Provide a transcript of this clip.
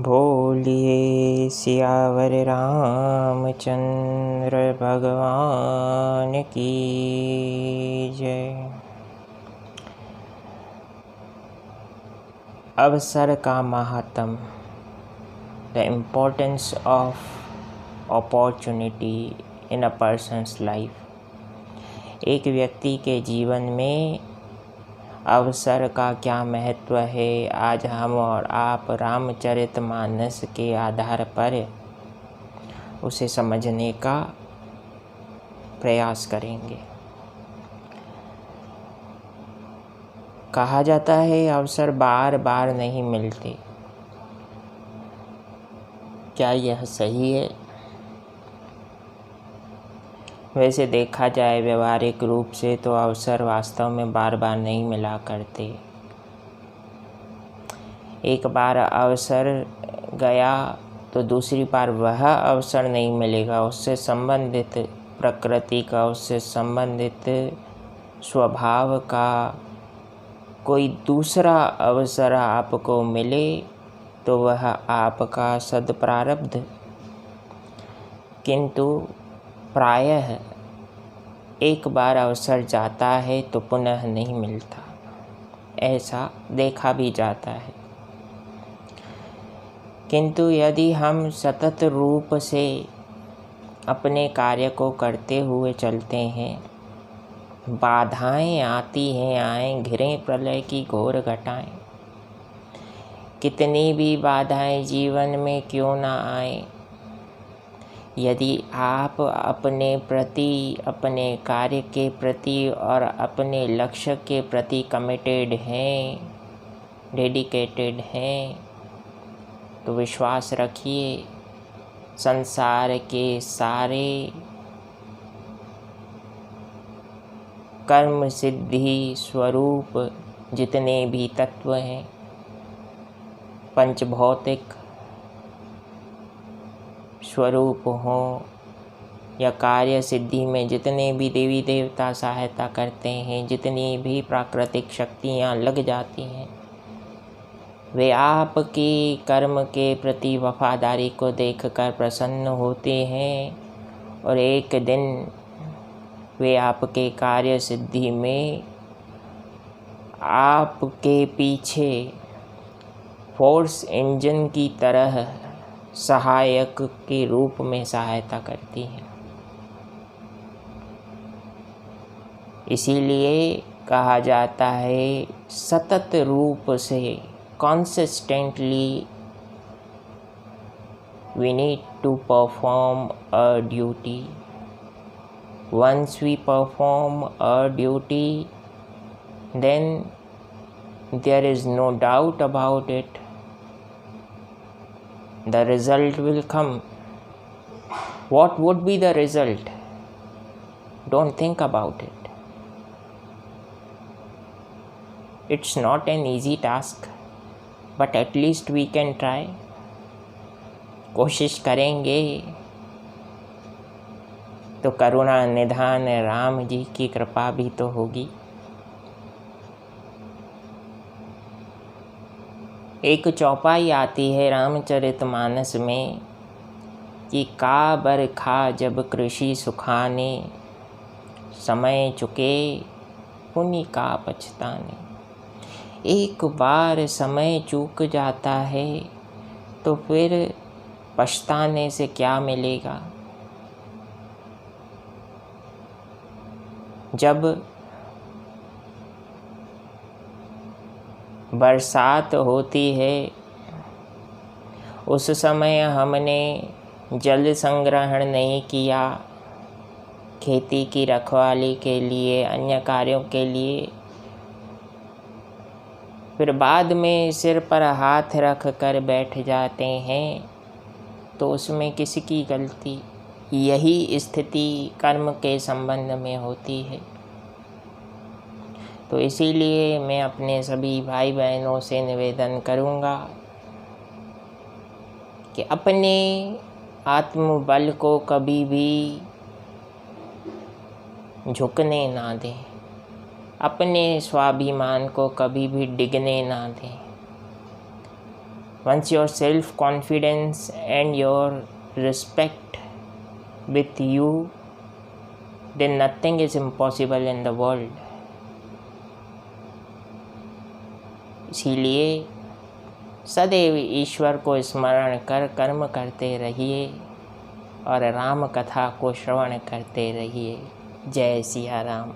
बोलिए सियावर रामचंद्र भगवान की जय। अवसर का महात्म, the importance of opportunity in a persons life. एक व्यक्ति के जीवन में अवसर का क्या महत्व है, आज हम और आप रामचरितमानस के आधार पर उसे समझने का प्रयास करेंगे। कहा जाता है अवसर बार बार नहीं मिलते। क्या यह सही है? वैसे देखा जाए व्यवहारिक रूप से तो अवसर वास्तव में बार बार नहीं मिला करते। एक बार अवसर गया तो दूसरी बार वह अवसर नहीं मिलेगा। उससे संबंधित प्रकृति का, उससे संबंधित स्वभाव का कोई दूसरा अवसर आपको मिले तो वह आपका सद्प्रारब्ध, किंतु प्रायः एक बार अवसर जाता है तो पुनः नहीं मिलता, ऐसा देखा भी जाता है। किंतु यदि हम सतत रूप से अपने कार्य को करते हुए चलते हैं, बाधाएं आती हैं आएं, घिरें प्रलय की घोर घटाएं। कितनी भी बाधाएं जीवन में क्यों ना आए, यदि आप अपने प्रति, अपने कार्य के प्रति और अपने लक्ष्य के प्रति कमिटेड हैं, डेडिकेटेड हैं, तो विश्वास रखिए संसार के सारे कर्म सिद्धि स्वरूप जितने भी तत्व हैं, पंचभौतिक स्वरूप हों या कार्य सिद्धि में जितने भी देवी देवता सहायता करते हैं, जितनी भी प्राकृतिक शक्तियाँ लग जाती हैं, वे आपके कर्म के प्रति वफादारी को देखकर प्रसन्न होते हैं और एक दिन वे आपके कार्य सिद्धि में आपके पीछे फोर्स इंजन की तरह सहायक के रूप में सहायता करती हैं। इसीलिए कहा जाता है सतत रूप से, consistently we need to perform a duty. Once we perform a duty, then there is no doubt about it. The result will come. What would be the result? Don't think about it. It's not an easy task, but at least we can try. कोशिश करेंगे तो करुणा निधान राम जी की कृपा भी तो होगी। एक चौपाई आती है रामचरितमानस में कि का बरखा जब कृषि सुखाने, समय चुके पुनि का पछताने। एक बार समय चूक जाता है तो फिर पछताने से क्या मिलेगा। जब बरसात होती है उस समय हमने जल संग्रहण नहीं किया, खेती की रखवाली के लिए, अन्य कार्यों के लिए, फिर बाद में सिर पर हाथ रख कर बैठ जाते हैं, तो उसमें किसकी गलती? यही स्थिति कर्म के संबंध में होती है। तो इसीलिए मैं अपने सभी भाई बहनों से निवेदन करूँगा कि अपने आत्मबल को कभी भी झुकने ना दें, अपने स्वाभिमान को कभी भी डिगने ना दें। Once your self-confidence and your respect with you, then nothing is impossible in the world. इसीलिए सदैव ईश्वर को स्मरण कर कर्म करते रहिए और राम कथा को श्रवण करते रहिए। जय सिया राम।